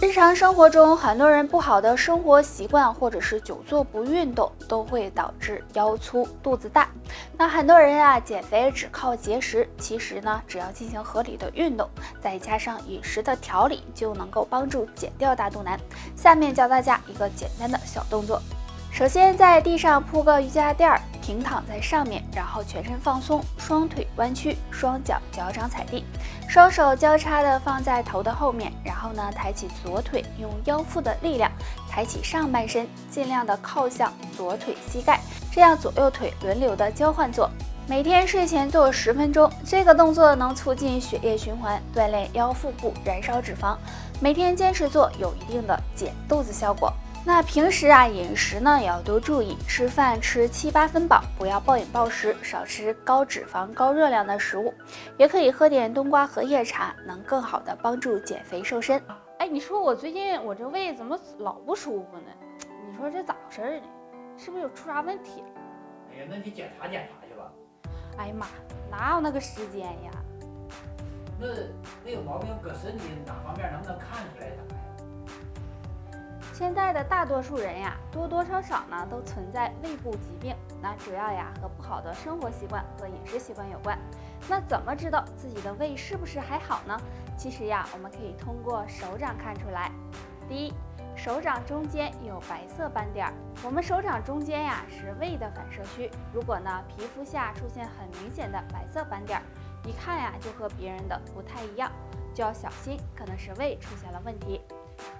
日常生活中，很多人不好的生活习惯或者是久坐不运动，都会导致腰粗、肚子大。那很多人啊，减肥只靠节食，其实呢，只要进行合理的运动，再加上饮食的调理，就能够帮助减掉大肚腩。下面教大家一个简单的小动作。首先，在地上铺个瑜伽垫儿，平躺在上面，然后全身放松，双腿弯曲，双脚脚掌踩地，双手交叉的放在头的后面，然后呢，抬起左腿，用腰腹的力量抬起上半身，尽量的靠向左腿膝盖，这样左右腿轮流的交换做。每天睡前做10分钟，这个动作能促进血液循环，锻炼腰腹部，燃烧脂肪。每天坚持做，有一定的减肚子效果。那平时啊，饮食呢也要多注意，吃饭吃7、8分饱，不要暴饮暴食，少吃高脂肪、高热量的食物，也可以喝点冬瓜荷叶茶，能更好的帮助减肥瘦身。哎，你说我最近这胃怎么老不舒服呢？你说这咋回事呢？是不是有出啥问题了？哎呀，那你检查检查去吧。哎呀妈，哪有那个时间呀？那有毛病搁身体哪方面能不能看出来啥呀？现在的大多数人呀，多多少少呢都存在胃部疾病，那主要呀和不好的生活习惯和饮食习惯有关。那怎么知道自己的胃是不是还好呢？其实呀，我们可以通过手掌看出来。第一，手掌中间有白色斑点，我们手掌中间呀是胃的反射区，如果呢皮肤下出现很明显的白色斑点，一看呀就和别人的不太一样，就要小心，可能是胃出现了问题。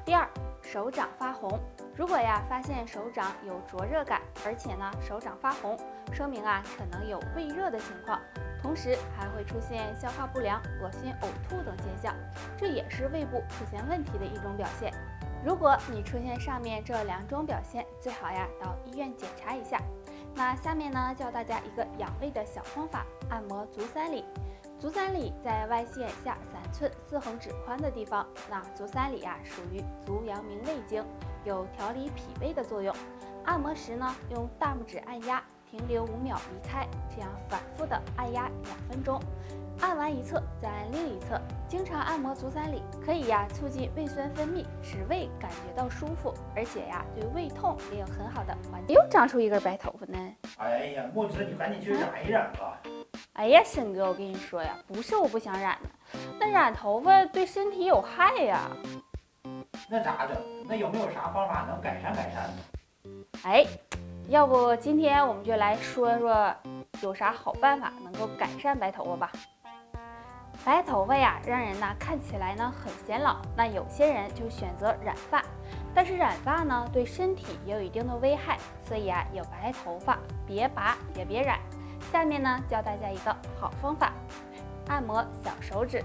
第二，手掌发红，如果呀发现手掌有灼热感，而且呢手掌发红，说明啊可能有胃热的情况，同时还会出现消化不良、恶心、呕吐等现象，这也是胃部出现问题的一种表现。如果你出现上面这2种表现，最好呀到医院检查一下。那下面呢教大家一个养胃的小方法，按摩足三里。足三里在外膝眼下3寸4横指宽的地方，那足三里呀属于足阳明胃经，有调理脾胃的作用。按摩时呢，用大拇指按压，停留5秒离开，这样反复的按压2分钟。按完一侧再按另一侧，经常按摩足三里可以呀促进胃酸分泌，使胃感觉到舒服，而且呀对胃痛也有很好的缓解。又长出一根白头发呢！哎呀，木子，你赶紧去染一染吧。哎呀，申哥，我跟你说呀，不是我不想染的，那染头发对身体有害呀。那咋整？那有没有啥方法能改善改善呢？哎，要不今天我们就来说说有啥好办法能够改善白头发吧。白头发呀，让人呢看起来呢很显老，那有些人就选择染发，但是染发呢对身体也有一定的危害，所以啊有白头发别拔也别染。下面呢教大家一个好方法，按摩小手指。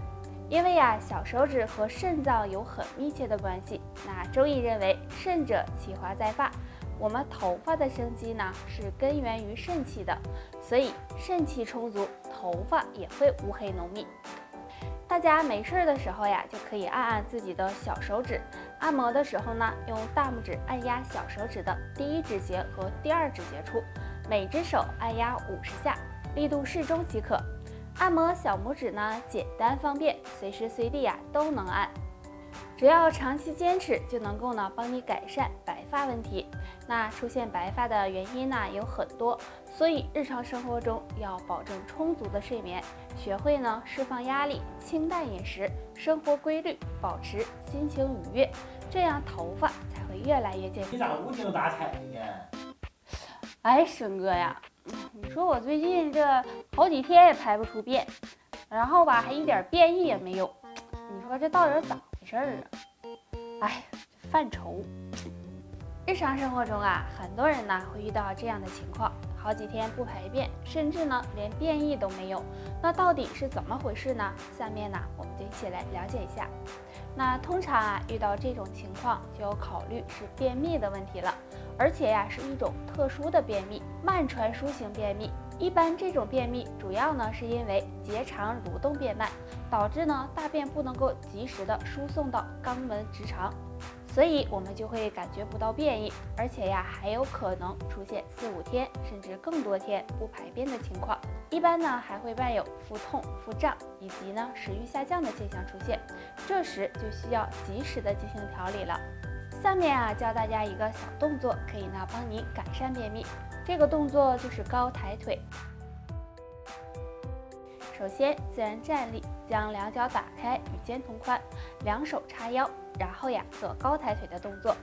因为呀小手指和肾脏有很密切的关系，那周易认为肾者其华在发，我们头发的生机呢是根源于肾气的，所以肾气充足，头发也会乌黑浓密。大家没事的时候呀，就可以按按自己的小手指。按摩的时候呢，用大拇指按压小手指的第1指节和第2指节处，每只手按压50下，力度适中即可。按摩小拇指呢，简单方便，随时随地呀都能按。只要长期坚持，就能够呢帮你改善白发问题。那出现白发的原因呢有很多，所以日常生活中要保证充足的睡眠，学会呢释放压力，清淡饮食，生活规律，保持心情愉悦，这样头发才会越来越健康。你咋无精打采的呢？哎，申哥呀，你说我最近这好几天也排不出便，然后吧还一点便意也没有，你说这到底咋回事啊？哎，犯愁。日常生活中啊，很多人呢会遇到这样的情况，好几天不排便，甚至呢连便意都没有。那到底是怎么回事呢？下面呢我们就一起来了解一下。那通常啊遇到这种情况，就要考虑是便秘的问题了，而且呀是一种特殊的便秘，慢传输型便秘。一般这种便秘主要呢是因为结肠蠕动变慢，导致呢大便不能够及时的输送到肛门直肠，所以我们就会感觉不到便意，而且呀还有可能出现4、5天甚至更多天不排便的情况。一般呢还会伴有腹痛、腹胀以及呢食欲下降的现象出现，这时就需要及时的进行调理了。下面啊教大家一个小动作，可以呢帮你改善便秘。这个动作就是高抬腿。首先自然站立，将两脚打开与肩同宽，两手叉腰，然后呀做高抬腿的动作。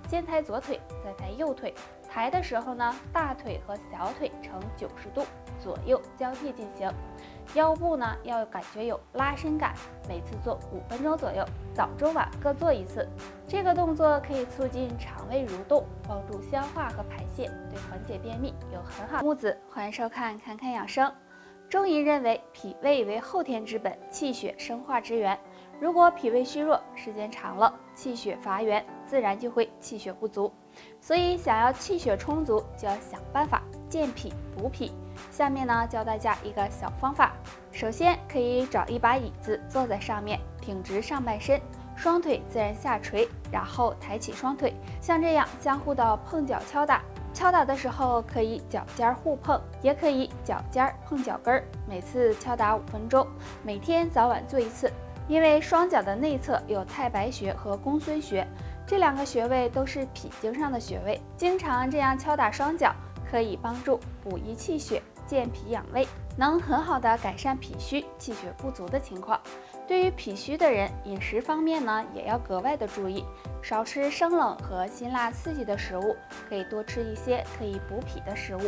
先抬左腿，再抬右腿。抬的时候呢，大腿和小腿呈90度，左右交替进行。腰部呢要感觉有拉伸感，每次做5分钟左右，早中晚各做1次。这个动作可以促进肠胃蠕动，帮助消化和排泄，对缓解便秘有很好。木子，欢迎收看《侃侃养生》。中医认为，脾胃为后天之本，气血生化之源。如果脾胃虚弱，时间长了，气血乏源，自然就会气血不足。所以，想要气血充足，就要想办法健脾补脾。下面呢，教大家一个小方法。首先，可以找一把椅子坐在上面，挺直上半身，双腿自然下垂，然后抬起双腿，像这样相互的碰脚敲打。敲打的时候可以脚尖互碰，也可以脚尖碰脚跟儿，每次敲打5分钟，每天早晚做1次。因为双脚的内侧有太白穴和公孙穴，这2个穴位都是脾经上的穴位，经常这样敲打双脚，可以帮助补益气血、健脾养胃，能很好的改善脾虚、气血不足的情况。对于脾虚的人，饮食方面呢也要格外的注意，少吃生冷和辛辣刺激的食物，可以多吃一些可以补脾的食物，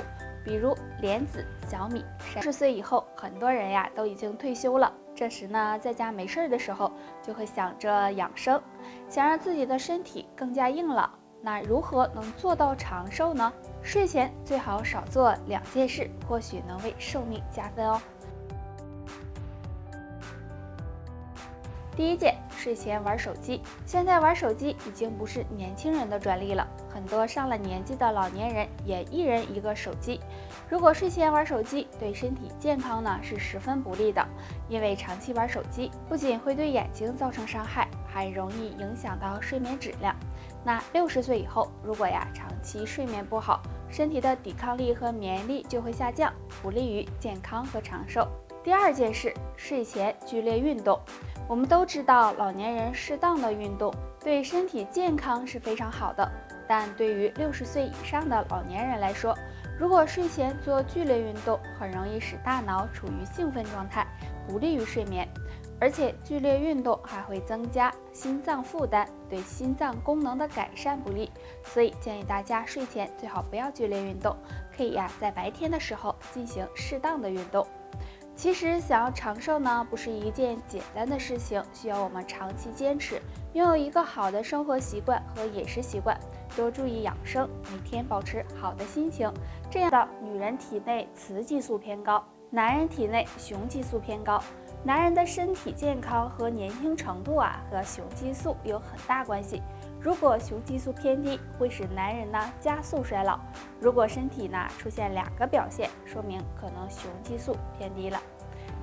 比如莲子、小米。60岁以后，很多人呀都已经退休了，这时呢在家没事的时候，就会想着养生，想让自己的身体更加硬朗。那如何能做到长寿呢？睡前最好少做2件事，或许能为寿命加分哦。第一件，睡前玩手机。现在玩手机已经不是年轻人的专利了，很多上了年纪的老年人也一人一个手机。如果睡前玩手机，对身体健康呢是十分不利的，因为长期玩手机不仅会对眼睛造成伤害，还容易影响到睡眠质量。那60岁以后，如果呀长期睡眠不好，身体的抵抗力和免疫力就会下降，不利于健康和长寿。第二件事，睡前剧烈运动。我们都知道，老年人适当的运动对身体健康是非常好的，但对于60岁以上的老年人来说，如果睡前做剧烈运动，很容易使大脑处于兴奋状态，不利于睡眠。而且剧烈运动还会增加心脏负担，对心脏功能的改善不利，所以建议大家睡前最好不要剧烈运动，可以在白天的时候进行适当的运动。其实想要长寿呢，不是一件简单的事情，需要我们长期坚持，拥有一个好的生活习惯和饮食习惯，多注意养生，每天保持好的心情。这样的女人体内雌激素偏高，男人体内雄激素偏高。男人的身体健康和年轻程度和雄激素有很大关系。如果雄激素偏低，会使男人呢加速衰老。如果身体呢出现2个表现，说明可能雄激素偏低了。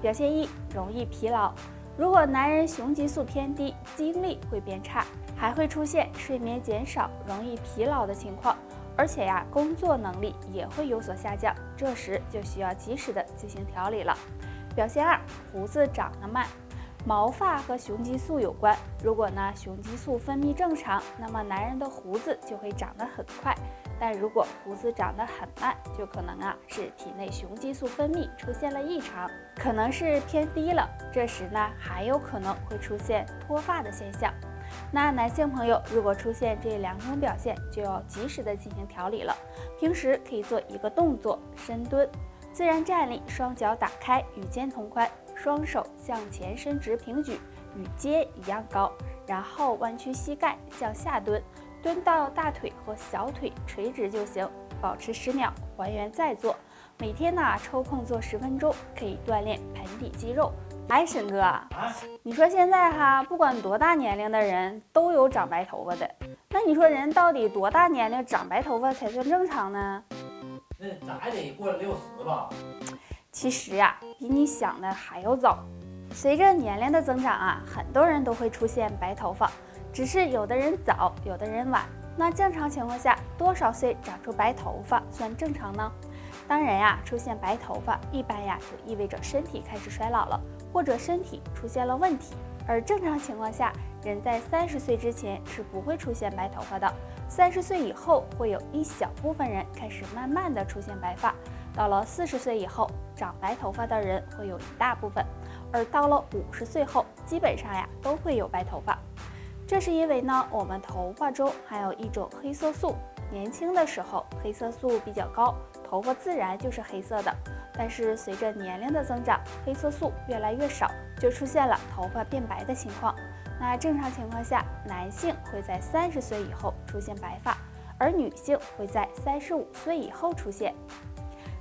表现1，容易疲劳。如果男人雄激素偏低，精力会变差，还会出现睡眠减少、容易疲劳的情况，而且工作能力也会有所下降。这时就需要及时的进行调理了。表现2，胡子长得慢。毛发和雄激素有关，如果呢雄激素分泌正常，那么男人的胡子就会长得很快，但如果胡子长得很慢，就可能是体内雄激素分泌出现了异常，可能是偏低了，这时呢还有可能会出现脱发的现象。那男性朋友如果出现这2种表现，就要及时的进行调理了。平时可以做一个动作，深蹲，自然站立，双脚打开与肩同宽，双手向前伸直平举，与肩一样高，然后弯曲膝盖向下蹲，蹲到大腿和小腿垂直就行，保持10秒，还原再做。每天呢抽空做10分钟，可以锻炼盆底肌肉。哎，沈哥，你说现在不管多大年龄的人都有长白头发的，那你说人到底多大年龄长白头发才算正常呢？那咋也得过了60吧？其实比你想的还要早。随着年龄的增长很多人都会出现白头发，只是有的人早，有的人晚。那正常情况下，多少岁长出白头发算正常呢？当人呀出现白头发，一般呀就意味着身体开始衰老了，或者身体出现了问题。而正常情况下，人在30岁之前是不会出现白头发的。30岁以后，会有一小部分人开始慢慢的出现白发。到了40岁以后，长白头发的人会有一大部分，而到了50岁后，基本上呀都会有白头发。这是因为呢，我们头发中含有一种黑色素，年轻的时候黑色素比较高，头发自然就是黑色的。但是随着年龄的增长，黑色素越来越少，就出现了头发变白的情况。那正常情况下，男性会在30岁以后出现白发，而女性会在35岁以后出现。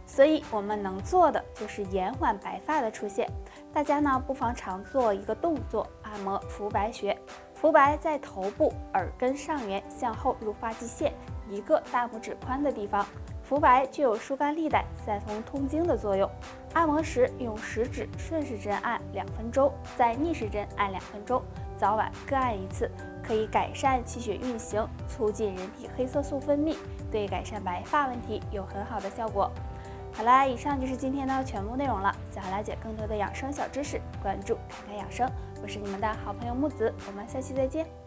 所以我们能做的就是延缓白发的出现。大家呢不妨常做一个动作，按摩浮白穴。浮白在头部耳根上缘向后入发际线1个大拇指宽的地方。浮白具有疏肝利胆、散风通经的作用。按摩时用食指顺时针按2分钟，再逆时针按2分钟，早晚各按1次，可以改善气血运行，促进人体黑色素分泌，对改善白发问题有很好的效果。好啦，以上就是今天的全部内容了。想要了解更多的养生小知识，关注侃侃养生，我是你们的好朋友木子，我们下期再见。